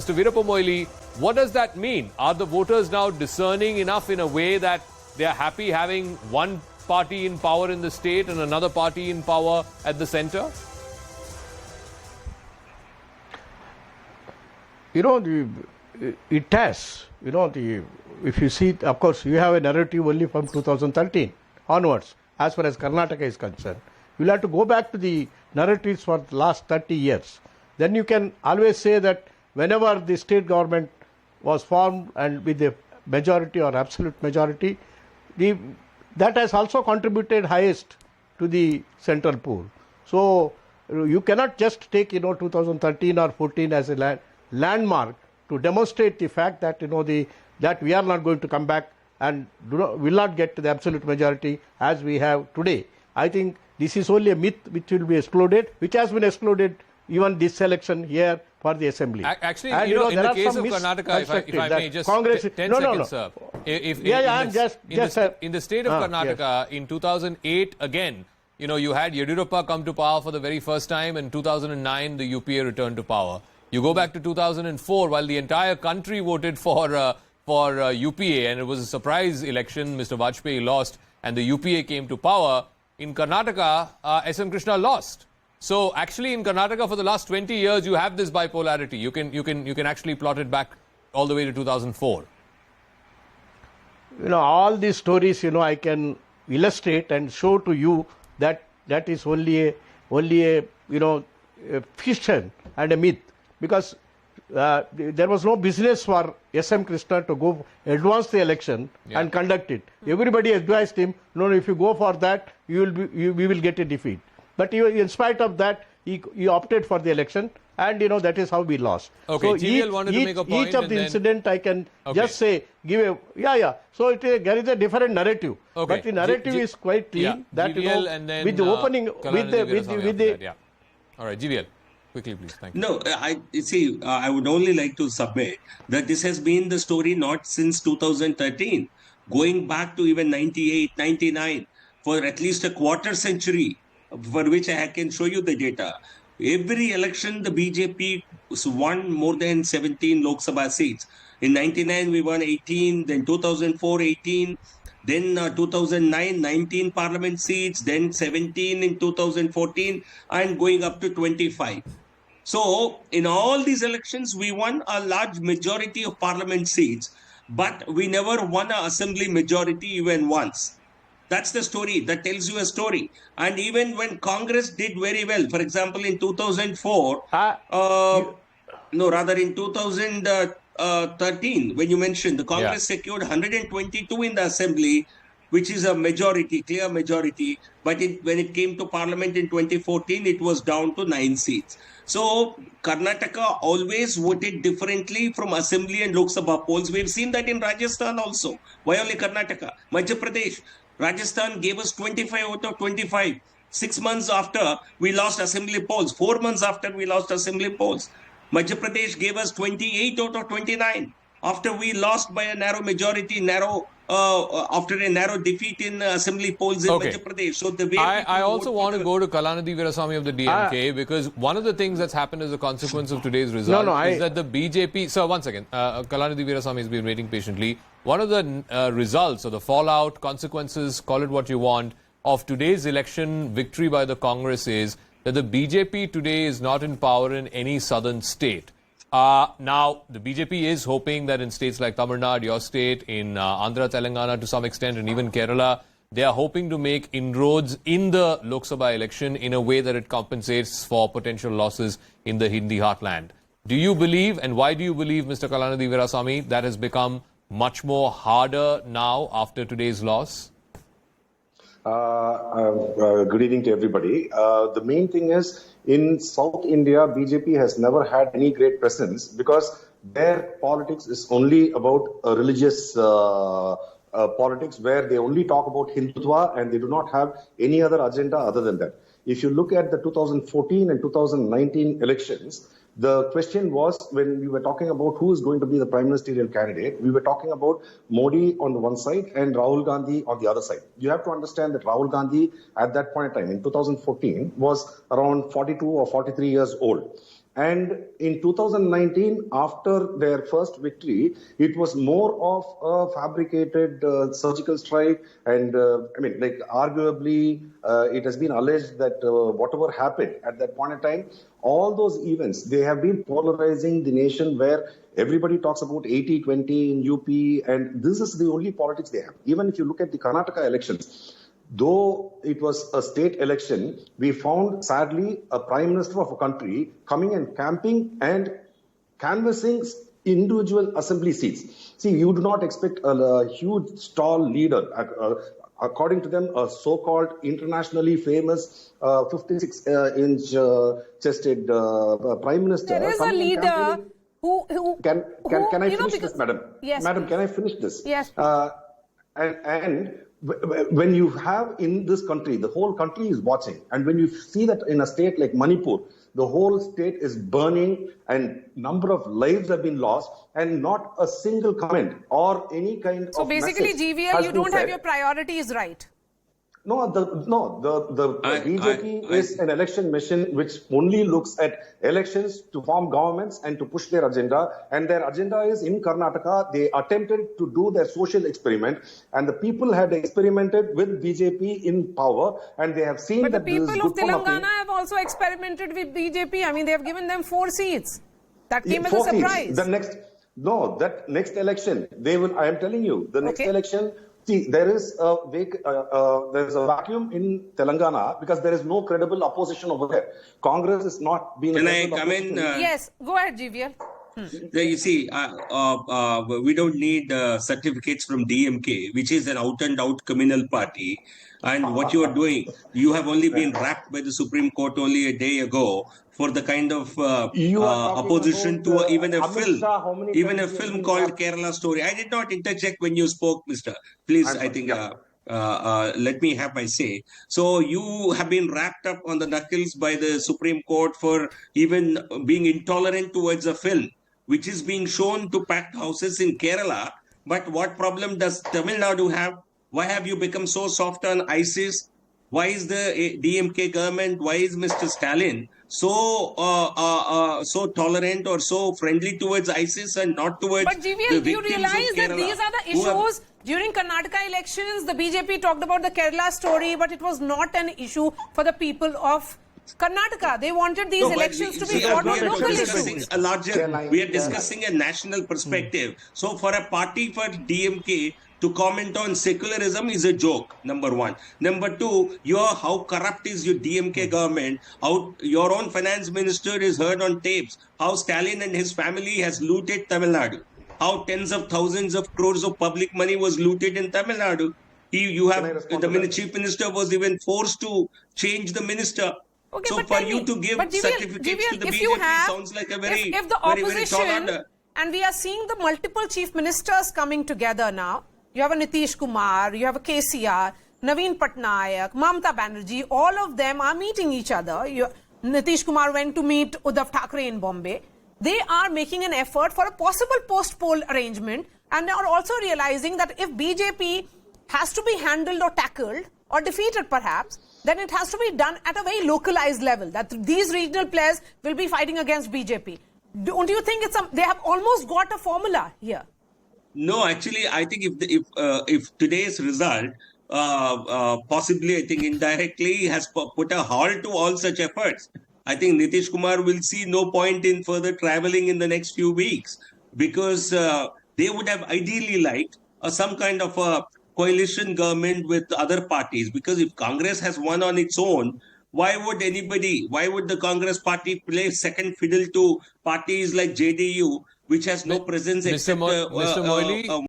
Mr. Veerappa Moily, what does that mean? Are the voters now discerning enough in a way that they are happy having one party in power in the state and another party in power at the centre? It has. If you see, of course, you have a narrative only from 2013 onwards, as far as Karnataka is concerned. You'll have to go back to the narratives for the last 30 years. Then you can always say that whenever the state government was formed and with a majority or absolute majority, that has also contributed highest to the central pool. So you cannot just take 2013 or 14 as a landmark to demonstrate the fact that that we are not going to come back and will not get to the absolute majority as we have today. I think this is only a myth which will be exploded, which has been exploded even this election here for the assembly. Actually, and, in the case of Karnataka, if I may just Congress, 10 seconds, sir. In the state of Karnataka, in 2008, again, you had Yediyurappa come to power for the very first time. In 2009, the UPA returned to power. You go back to 2004, while the entire country voted for UPA, and it was a surprise election. Mr. Vajpayee lost, and the UPA came to power. In Karnataka, S.M. Krishna lost. So actually, in Karnataka, for the last 20 years, you have this bipolarity. You can actually plot it back all the way to 2004. All these stories, I can illustrate and show to you that is only a fiction and a myth, because there was no business for S.M. Krishna to go advance the election and conduct it. Everybody advised him, no, if you go for that, we will get a defeat. But in spite of that, he opted for the election, and that is how we lost. Okay, so GVL wanted to make a point. Each of the incident I can just say, So there is a different narrative, but the narrative is quite clean. That GVL and then with the opening, with the. All right, GVL. Quickly, please. Thank you. No, I would only like to submit that this has been the story not since 2013, going back to even 98, 99, for at least a quarter century, for which I can show you the data. Every election, the BJP won more than 17 Lok Sabha seats. In 99, we won 18, then 2004, 18, then 2009, 19 parliament seats, then 17 in 2014, and going up to 25. So, in all these elections, we won a large majority of parliament seats, but we never won an assembly majority even once. That's the story. That tells you a story. And even when Congress did very well, for example, in 2004, in 2013, when you mentioned, the Congress secured 122 in the assembly, which is a majority, clear majority. But when it came to parliament in 2014, it was down to 9 seats. So Karnataka always voted differently from assembly and Lok Sabha polls. We've seen that in Rajasthan also. Why only Karnataka? Madhya Pradesh. Rajasthan gave us 25 out of 25. 6 months after we lost assembly polls. 4 months after we lost assembly polls. Madhya Pradesh gave us 28 out of 29. After we lost by a narrow majority, after a narrow defeat in assembly polls in Madhya Pradesh. So the way I also want to go to Kalanidhi Veerasamy of the DMK, because one of the things that's happened as a consequence of today's result is that the BJP... Sir, one second. Kalanidhi Veerasamy has been waiting patiently. One of the results or the fallout, consequences, call it what you want, of today's election victory by the Congress is that the BJP today is not in power in any southern state. Now, the BJP is hoping that in states like Tamil Nadu, your state, in Andhra, Telangana to some extent, and even Kerala, they are hoping to make inroads in the Lok Sabha election in a way that it compensates for potential losses in the Hindi heartland. Do you believe, and why do you believe, Mr. Kalanidhi Veerasamy, that has become much more harder now after today's loss? Good evening to everybody. The main thing is, in South India, BJP has never had any great presence because their politics is only about religious politics, where they only talk about Hindutva and they do not have any other agenda other than that. If you look at the 2014 and 2019 elections, the question was, when we were talking about who is going to be the prime ministerial candidate, we were talking about Modi on the one side and Rahul Gandhi on the other side. You have to understand that Rahul Gandhi at that point in time, in 2014, was around 42 or 43 years old. And in 2019, after their first victory, it was more of a fabricated surgical strike. And arguably, it has been alleged that whatever happened at that point in time, all those events, they have been polarizing the nation, where everybody talks about 80-20 in UP, and this is the only politics they have. Even if you look at the Karnataka elections, though it was a state election, we found, sadly, a prime minister of a country coming and camping and canvassing individual assembly seats. See, you do not expect a huge stall leader, according to them, a so-called internationally famous 56-inch chested prime minister. There is a leader who Can I finish this, madam? Yes, madam, please. can I finish this? Yes. And when you have in this country, the whole country is watching. And when you see that in a state like Manipur, the whole state is burning and number of lives have been lost, and not a single comment or any kind So of basically, message GVL, has you been don't have said. your priorities right. No, the BJP is an election machine which only looks at elections to form governments and to push their agenda. And their agenda is in Karnataka. They attempted to do their social experiment, and the people had experimented with BJP in power, and they have seen But the that this is people of good for nothing. Telangana have also experimented with BJP. I mean, they have given them 4 seats. That came as a 4 seats. surprise. That next election, they will. I am telling you, the next Okay. election. See, there is a vacuum in Telangana because there is no credible opposition over there. Congress is not being. Can I come in? Yes, go ahead, GVL. You see, we don't need certificates from DMK, which is an out-and-out criminal party. And what you are doing, you have only been wrapped by the Supreme Court only a day ago for the kind of You are talking opposition about, to even a Amit Shah, how many film, times he has been called wrapped? Kerala Story. I did not interject when you spoke, Mister. Please, I'm I sorry, think. yeah. Let me have my say. So you have been wrapped up on the knuckles by the Supreme Court for even being intolerant towards a film, which is being shown to packed houses in Kerala. But what problem does Tamil Nadu have? Why have you become so soft on ISIS? Why is the DMK government, why is Mr. Stalin so tolerant or so friendly towards ISIS and not towards But the GVL, do you victims realize of that Kerala? these are the who have- issues? During Karnataka elections, the BJP talked about the Kerala story, but it was not an issue for the people of Karnataka. They wanted these No, but elections to be see, fought we on are local discussing issues. a larger. Can I- We are discussing a national perspective. So, for a party for DMK to comment on secularism is a joke. Number one. Number two, how corrupt is your DMK government? How your own finance minister is heard on tapes. How Stalin and his family has looted Tamil Nadu. How tens of thousands of crores of public money was looted in Tamil Nadu. You Can I have respond the to that? chief minister was even forced to change the minister. Okay, So but for tell you me, to give but GVL, certificates to the if BJP you have, sounds like a very, if the very, very opposition, tall order. and we are seeing the multiple chief ministers coming together now. You have a Nitish Kumar, you have a KCR, Naveen Patnaik, Mamata Banerjee, all of them are meeting each other. Nitish Kumar went to meet Uddhav Thackeray in Bombay. They are making an effort for a possible post-poll arrangement, and they are also realizing that if BJP has to be handled or tackled or defeated perhaps, then it has to be done at a very localized level, that these regional players will be fighting against BJP. Don't you think they have almost got a formula here? No, actually, I think if today's result possibly, I think indirectly has put a halt to all such efforts. I think Nitish Kumar will see no point in further traveling in the next few weeks, because they would have ideally liked some kind of a coalition government with other parties. Because if Congress has won on its own, why would the Congress party play second fiddle to parties like JDU, which has no presence Mr. except Moily,